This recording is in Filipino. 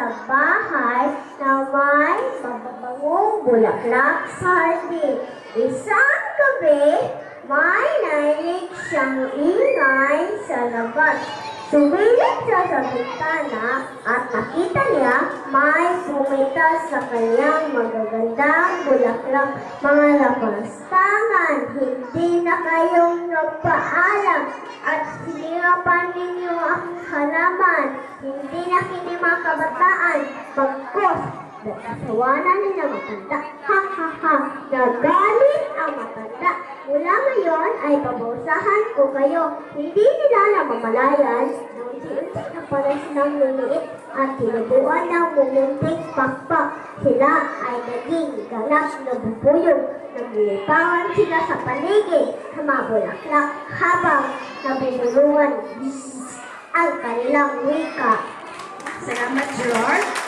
sa bahay na may mababangong bulaklak sa hardin. Isang gabi, may narinig siyang ingay sa labas. Sumilip siya sa bintana at nakita niya may pumitas sa kanyang magagandang bulaklak. Mga lapastangan, hindi na kayong nagpaalam at sinigapan ninyo ang halaman. Hindi na kini mga kabataan, pagkos, nagkasawanan nila matanda. Ha ha ha, nagalit ang matanda. Mula ngayon ay pabawasahan ko kayo. Hindi nila namamalayan na unti-unti na pala silang liliit at tinubuan ng mumunting pakpak. Sila ay naging ganap na bubuyog. Naglilipawan sila sa paligid sa mga bulaklak habang nabubulungan ang kanilang wika. Salamat, Gerard.